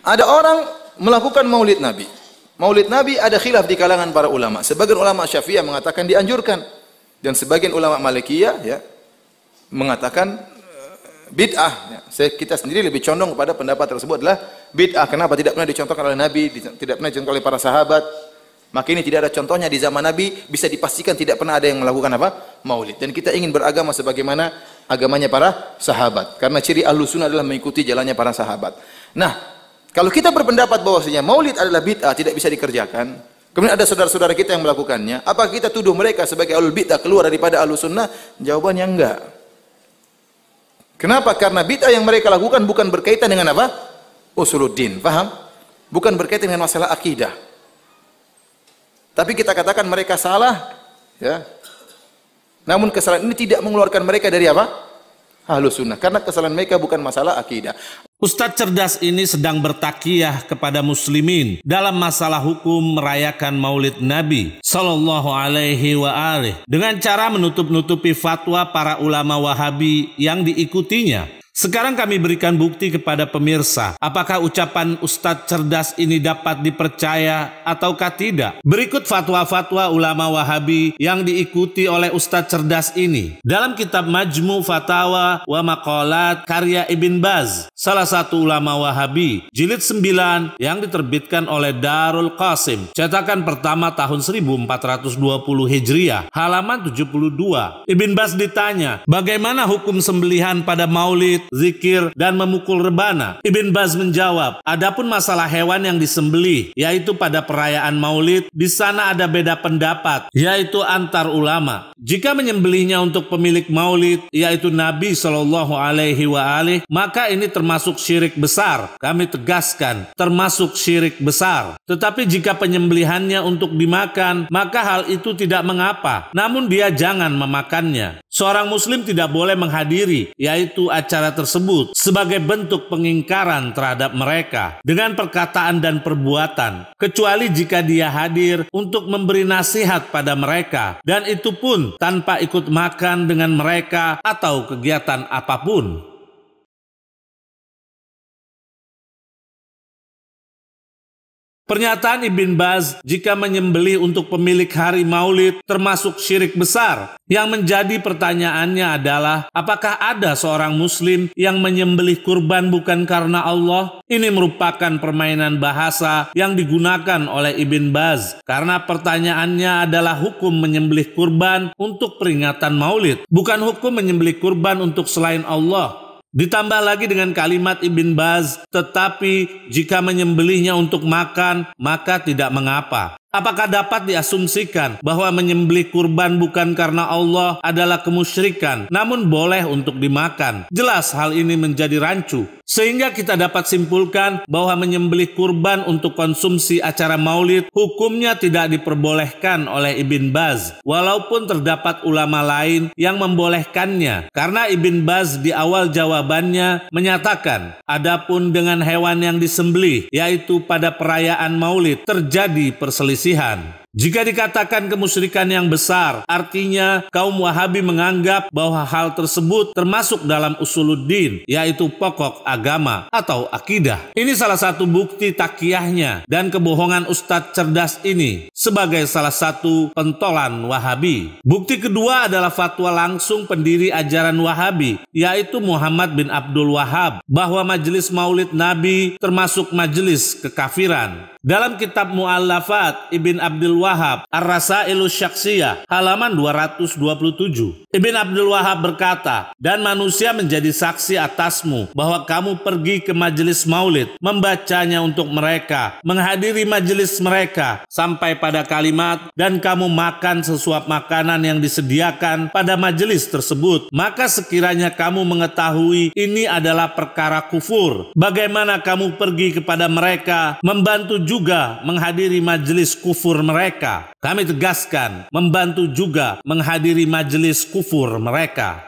Ada orang melakukan maulid Nabi. Maulid Nabi ada khilaf di kalangan para ulama. Sebagian ulama Syafi'iyah mengatakan dianjurkan, dan sebagian ulama Malikiyah ya mengatakan bid'ah. Ya. Kita sendiri lebih condong kepada pendapat tersebut adalah bid'ah. Kenapa? Tidak pernah dicontohkan oleh Nabi, tidak pernah dicontohkan oleh para sahabat. Maka ini tidak ada contohnya di zaman Nabi, bisa dipastikan tidak pernah ada yang melakukan apa? Maulid. Dan kita ingin beragama sebagaimana agamanya para sahabat. Karena ciri Ahlussunnah adalah mengikuti jalannya para sahabat. Nah, kalau kita berpendapat bahwasanya maulid adalah bid'ah, tidak bisa dikerjakan, kemudian ada saudara-saudara kita yang melakukannya, apakah kita tuduh mereka sebagai ahlul bid'ah keluar daripada Ahlussunnah? Jawabannya enggak. Kenapa? Karena bid'ah yang mereka lakukan bukan berkaitan dengan apa? Usuluddin, paham? Bukan berkaitan dengan masalah akidah. Tapi kita katakan mereka salah, ya. Namun kesalahan ini tidak mengeluarkan mereka dari apa? Ahlussunnah. Karena kesalahan mereka bukan masalah akidah. Ustadz cerdas ini sedang bertakiyah kepada muslimin dalam masalah hukum merayakan maulid Nabi Sallallahu Alaihi Wasallam dengan cara menutup-nutupi fatwa para ulama Wahabi yang diikutinya. Sekarang kami berikan bukti kepada pemirsa, apakah ucapan Ustadz cerdas ini dapat dipercaya ataukah tidak. Berikut fatwa-fatwa ulama Wahabi yang diikuti oleh Ustadz cerdas ini. Dalam kitab Majmu' Fatawa wa Maqalat karya Ibn Baz, salah satu ulama Wahabi, jilid 9 yang diterbitkan oleh Darul Qasim, cetakan pertama tahun 1420 Hijriah, halaman 72. Ibn Baz ditanya, bagaimana hukum sembelihan pada maulid, zikir, dan memukul rebana? Ibn Baz menjawab, adapun masalah hewan yang disembelih, yaitu pada perayaan maulid, di sana ada beda pendapat, yaitu antar ulama. Jika menyembelihnya untuk pemilik maulid, yaitu Nabi Shallallahu Alaihi Wasallam, maka ini termasuk syirik besar. Kami tegaskan, termasuk syirik besar. Tetapi jika penyembelihannya untuk dimakan, maka hal itu tidak mengapa. Namun dia jangan memakannya. Seorang muslim tidak boleh menghadiri, yaitu acara tersebut, sebagai bentuk pengingkaran terhadap mereka dengan perkataan dan perbuatan, kecuali jika dia hadir untuk memberi nasihat pada mereka, dan itu pun tanpa ikut makan dengan mereka atau kegiatan apapun. Pernyataan Ibn Baz, jika menyembelih untuk pemilik hari maulid termasuk syirik besar. Yang menjadi pertanyaannya adalah, apakah ada seorang muslim yang menyembelih kurban bukan karena Allah? Ini merupakan permainan bahasa yang digunakan oleh Ibn Baz, karena pertanyaannya adalah hukum menyembelih kurban untuk peringatan maulid, bukan hukum menyembelih kurban untuk selain Allah. Ditambah lagi dengan kalimat Ibn Baz, tetapi jika menyembelihnya untuk makan, maka tidak mengapa. Apakah dapat diasumsikan bahwa menyembelih kurban bukan karena Allah adalah kemusyrikan, namun boleh untuk dimakan? Jelas hal ini menjadi rancu. Sehingga kita dapat simpulkan bahwa menyembelih kurban untuk konsumsi acara maulid hukumnya tidak diperbolehkan oleh Ibn Baz, walaupun terdapat ulama lain yang membolehkannya. Karena Ibn Baz di awal jawabannya menyatakan, adapun dengan hewan yang disembelih, yaitu pada perayaan maulid, terjadi perselisihan. Jika dikatakan kemusyrikan yang besar, artinya kaum Wahabi menganggap bahwa hal tersebut termasuk dalam usuluddin, yaitu pokok agama atau akidah. Ini salah satu bukti takiyahnya dan kebohongan Ustadz cerdas ini sebagai salah satu pentolan Wahabi. Bukti kedua adalah fatwa langsung pendiri ajaran Wahabi, yaitu Muhammad bin Abdul Wahab, bahwa majelis maulid Nabi termasuk majelis kekafiran. Dalam kitab Mu'allafat Ibn Abdul Wahab Ar-Rasailu Syaksiyah halaman 227, Ibn Abdul Wahab berkata, dan manusia menjadi saksi atasmu bahwa kamu pergi ke majelis maulid, membacanya untuk mereka, menghadiri majelis mereka, sampai pada kalimat, dan kamu makan sesuap makanan yang disediakan pada majelis tersebut, maka sekiranya kamu mengetahui ini adalah perkara kufur, bagaimana kamu pergi kepada mereka, membantu juga menghadiri majelis kufur mereka? Kami tegaskan, membantu juga menghadiri majelis kufur mereka.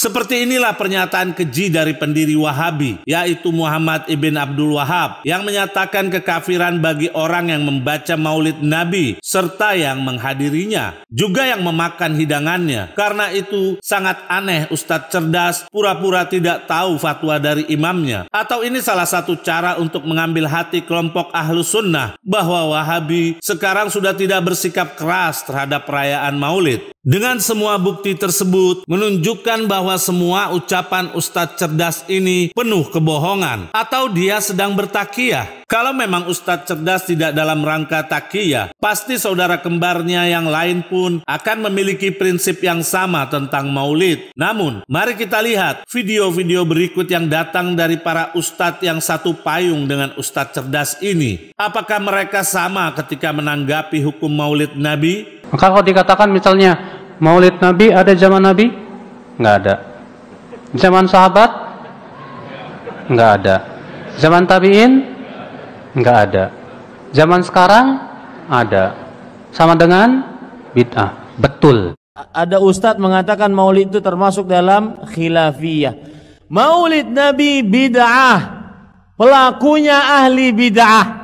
Seperti inilah pernyataan keji dari pendiri Wahabi, yaitu Muhammad ibn Abdul Wahab, yang menyatakan kekafiran bagi orang yang membaca maulid Nabi serta yang menghadirinya, juga yang memakan hidangannya. Karena itu sangat aneh ustadz cerdas pura-pura tidak tahu fatwa dari imamnya. Atau ini salah satu cara untuk mengambil hati kelompok Ahlus Sunnah bahwa Wahabi sekarang sudah tidak bersikap keras terhadap perayaan maulid. Dengan semua bukti tersebut menunjukkan bahwa semua ucapan ustadz cerdas ini penuh kebohongan atau dia sedang bertakiyah. Kalau memang ustadz cerdas tidak dalam rangka takiyah, pasti saudara kembarnya yang lain pun akan memiliki prinsip yang sama tentang maulid. Namun, mari kita lihat video-video berikut yang datang dari para ustadz yang satu payung dengan ustadz cerdas ini. Apakah mereka sama ketika menanggapi hukum maulid Nabi? Maka kalau dikatakan misalnya maulid Nabi ada zaman Nabi? Nggak ada. Zaman sahabat? Nggak ada. Zaman tabi'in? Nggak ada. Zaman sekarang? Ada. Sama dengan bid'ah. Betul. Ada ustadz mengatakan maulid itu termasuk dalam khilafiyah. Maulid Nabi bid'ah. Pelakunya ahli bid'ah.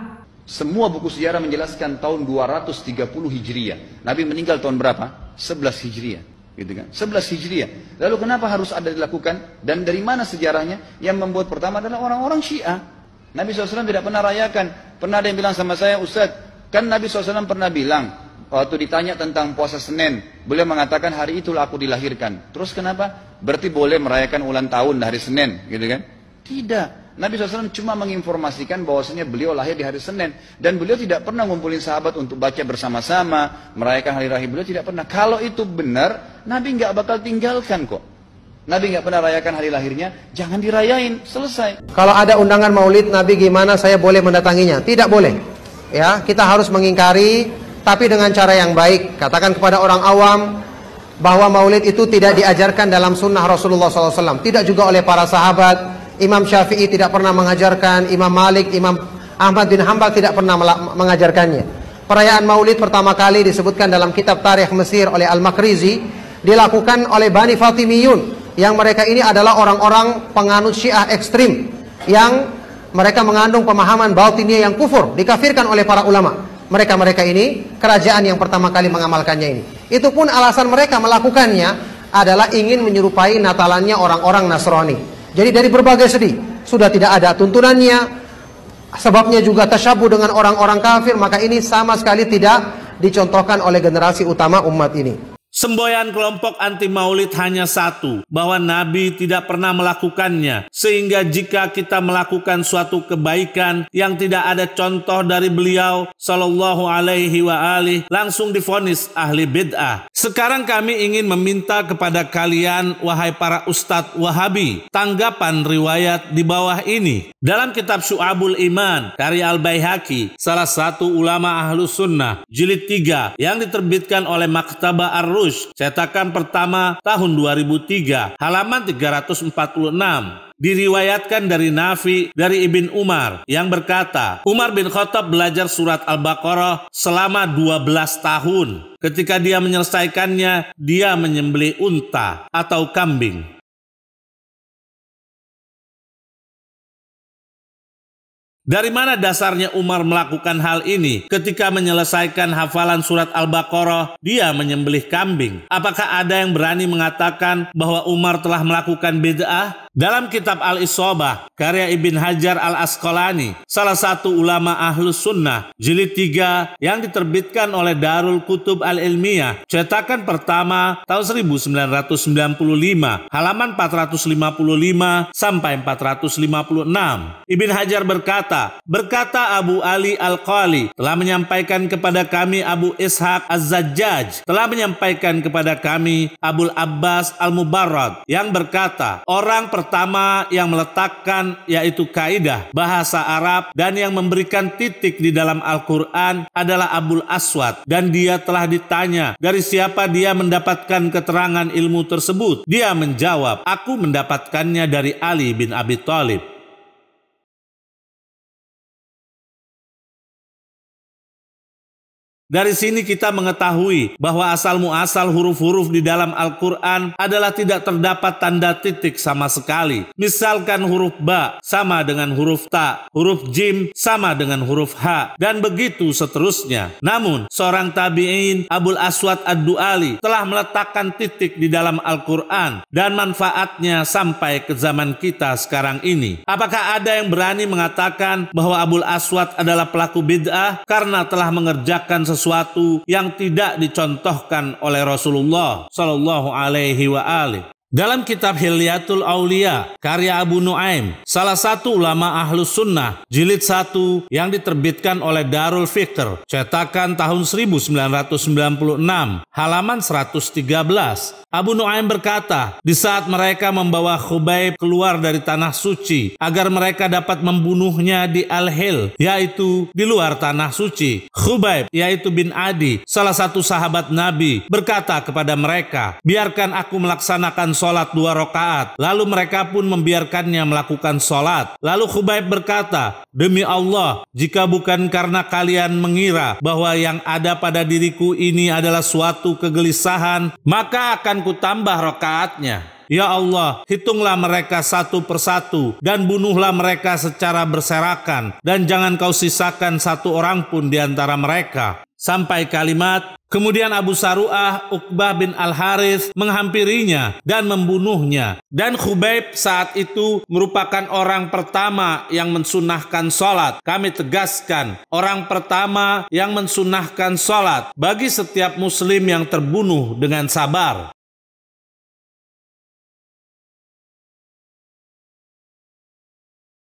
Semua buku sejarah menjelaskan tahun 230 Hijriah. Nabi meninggal tahun berapa? 11 Hijriah. Gitu kan? 11 Hijriah. Lalu kenapa harus ada dilakukan? Dan dari mana sejarahnya? Yang membuat pertama adalah orang-orang Syiah. Nabi SAW tidak pernah rayakan. Pernah ada yang bilang sama saya, Ustaz, kan Nabi SAW pernah bilang, waktu ditanya tentang puasa Senin, beliau mengatakan hari itulah aku dilahirkan. Terus kenapa? Berarti boleh merayakan ulang tahun hari Senin, gitu kan? Tidak. Nabi SAW cuma menginformasikan bahwasanya beliau lahir di hari Senin. Dan beliau tidak pernah ngumpulin sahabat untuk baca bersama-sama, merayakan hari raya. Beliau tidak pernah. Kalau itu benar, Nabi nggak bakal tinggalkan kok. Nabi nggak pernah rayakan hari lahirnya, jangan dirayain, selesai. Kalau ada undangan maulid Nabi gimana saya boleh mendatanginya? Tidak boleh. Ya, kita harus mengingkari, tapi dengan cara yang baik. Katakan kepada orang awam bahwa maulid itu tidak diajarkan dalam sunnah Rasulullah SAW. Tidak juga oleh para sahabat. Imam Syafi'i tidak pernah mengajarkan, Imam Malik, Imam Ahmad bin Hanbal tidak pernah mengajarkannya. Perayaan maulid pertama kali disebutkan dalam kitab Tarikh Mesir oleh Al-Makrizi, dilakukan oleh Bani Fatimiyun, yang mereka ini adalah orang-orang penganut Syiah ekstrim, yang mereka mengandung pemahaman batiniyah yang kufur, dikafirkan oleh para ulama. Mereka-mereka ini, kerajaan yang pertama kali mengamalkannya ini. Itu pun alasan mereka melakukannya adalah ingin menyerupai Natalannya orang-orang Nasrani. Jadi dari berbagai segi, sudah tidak ada tuntunannya, sebabnya juga tasyabuh dengan orang-orang kafir, maka ini sama sekali tidak dicontohkan oleh generasi utama umat ini. Semboyan kelompok anti maulid hanya satu, bahwa Nabi tidak pernah melakukannya, sehingga jika kita melakukan suatu kebaikan yang tidak ada contoh dari beliau sallallahu alaihi wa alihi, langsung divonis ahli bid'ah. Sekarang kami ingin meminta kepada kalian, wahai para ustadz Wahabi, tanggapan riwayat di bawah ini. Dalam kitab Syu'abul Iman karya Al-Baihaqi, salah satu ulama Ahlus Sunnah, jilid 3 yang diterbitkan oleh Maktabah Ar-Rushd, cetakan pertama tahun 2003, halaman 346. Diriwayatkan dari Nafi dari Ibn Umar yang berkata, Umar bin Khattab belajar surat Al-Baqarah selama 12 tahun. Ketika dia menyelesaikannya, dia menyembelih unta atau kambing. Dari mana dasarnya Umar melakukan hal ini? Ketika menyelesaikan hafalan surat Al-Baqarah, dia menyembelih kambing. Apakah ada yang berani mengatakan bahwa Umar telah melakukan bid'ah? Dalam kitab Al-Isobah, karya Ibn Hajar Al-Asqalani, salah satu ulama Ahlus Sunnah, jilid 3 yang diterbitkan oleh Darul Kutub Al-Ilmiyah, cetakan pertama tahun 1995, halaman 455 sampai 456. Ibn Hajar berkata Abu Ali Al-Qali telah menyampaikan kepada kami Abu Ishaq Az-Zajjaj, telah menyampaikan kepada kami Abul Abbas Al-Mubarrad yang berkata, orang pertama yang meletakkan yaitu kaidah bahasa Arab dan yang memberikan titik di dalam Al-Quran adalah Abul Aswad, dan dia telah ditanya dari siapa dia mendapatkan keterangan ilmu tersebut. Dia menjawab, aku mendapatkannya dari Ali bin Abi Thalib. Dari sini kita mengetahui bahwa asal muasal huruf-huruf di dalam Al-Quran adalah tidak terdapat tanda titik sama sekali. Misalkan huruf ba sama dengan huruf ta, huruf jim sama dengan huruf ha, dan begitu seterusnya. Namun, seorang tabi'in Abul Aswad Ad-Du'ali telah meletakkan titik di dalam Al-Quran dan manfaatnya sampai ke zaman kita sekarang ini. Apakah ada yang berani mengatakan bahwa Abul Aswad adalah pelaku bid'ah karena telah mengerjakan sesuatu yang tidak dicontohkan oleh Rasulullah Shallallahu Alaihi Wasallam? Dalam kitab Hilyatul Aulia, karya Abu Nuaim, salah satu ulama Ahlus Sunnah, jilid 1 yang diterbitkan oleh Darul Fikr, cetakan tahun 1996, halaman 113. Abu Nuaim berkata, di saat mereka membawa Khubayb keluar dari tanah suci agar mereka dapat membunuhnya di Al-Hil, yaitu di luar tanah suci, Khubayb, yaitu bin Adi, salah satu sahabat Nabi, berkata kepada mereka, biarkan aku melaksanakan sholat 2 rakaat. Lalu mereka pun membiarkannya melakukan sholat. Lalu Khubayb berkata, demi Allah, jika bukan karena kalian mengira bahwa yang ada pada diriku ini adalah suatu kegelisahan, maka akan kutambah rakaatnya. Ya Allah, hitunglah mereka satu persatu dan bunuhlah mereka secara berserakan, dan jangan kau sisakan satu orang pun di antara mereka. Sampai kalimat, kemudian Abu Saru'ah Uqbah bin Al-Harith menghampirinya dan membunuhnya. Dan Khubayb saat itu merupakan orang pertama yang mensunahkan sholat. Kami tegaskan, orang pertama yang mensunahkan sholat bagi setiap muslim yang terbunuh dengan sabar.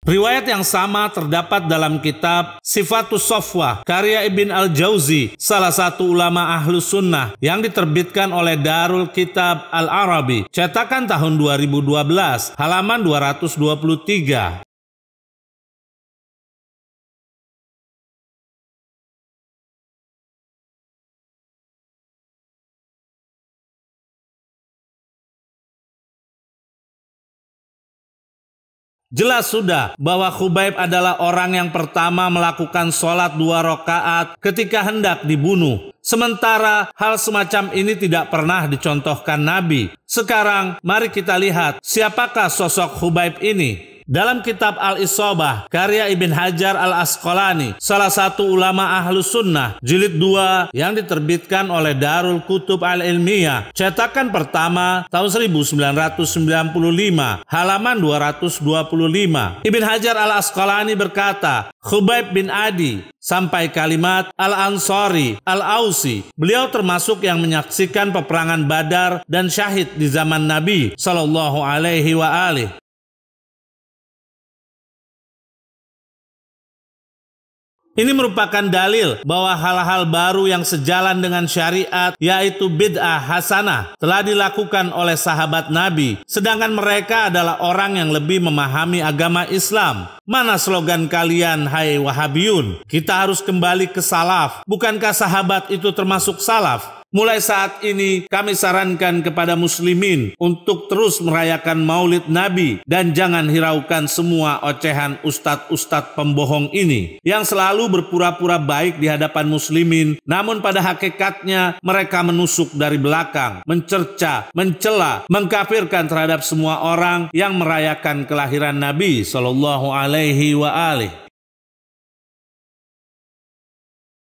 Riwayat yang sama terdapat dalam kitab Sifatus Sofwah, karya Ibn Al-Jauzi, salah satu ulama Ahlus Sunnah, yang diterbitkan oleh Darul Kitab Al-Arabi, cetakan tahun 2012, halaman 223. Jelas sudah bahwa Khubayb adalah orang yang pertama melakukan sholat 2 rakaat ketika hendak dibunuh. Sementara hal semacam ini tidak pernah dicontohkan Nabi. Sekarang mari kita lihat siapakah sosok Khubayb ini. Dalam kitab Al-Isobah, karya Ibn Hajar Al-Asqalani, salah satu ulama Ahlus Sunnah, jilid 2 yang diterbitkan oleh Darul Kutub Al-Ilmiyah, cetakan pertama tahun 1995, halaman 225. Ibn Hajar Al-Asqalani berkata, Khubayb bin Adi, sampai kalimat Al-Ansari, Al-Ausi. Beliau termasuk yang menyaksikan peperangan Badar dan syahid di zaman Nabi Sallallahu Alaihi Wasallam. Ini merupakan dalil bahwa hal-hal baru yang sejalan dengan syariat, yaitu bid'ah hasanah, telah dilakukan oleh sahabat Nabi, sedangkan mereka adalah orang yang lebih memahami agama Islam. Mana slogan kalian, hai Wahabiyun? Kita harus kembali ke salaf. Bukankah sahabat itu termasuk salaf? Mulai saat ini kami sarankan kepada muslimin untuk terus merayakan Maulid Nabi dan jangan hiraukan semua ocehan ustadz-ustadz pembohong ini yang selalu berpura-pura baik di hadapan muslimin, namun pada hakikatnya mereka menusuk dari belakang, mencerca, mencela, mengkafirkan terhadap semua orang yang merayakan kelahiran Nabi Sallallahu Alaihi Wasallam.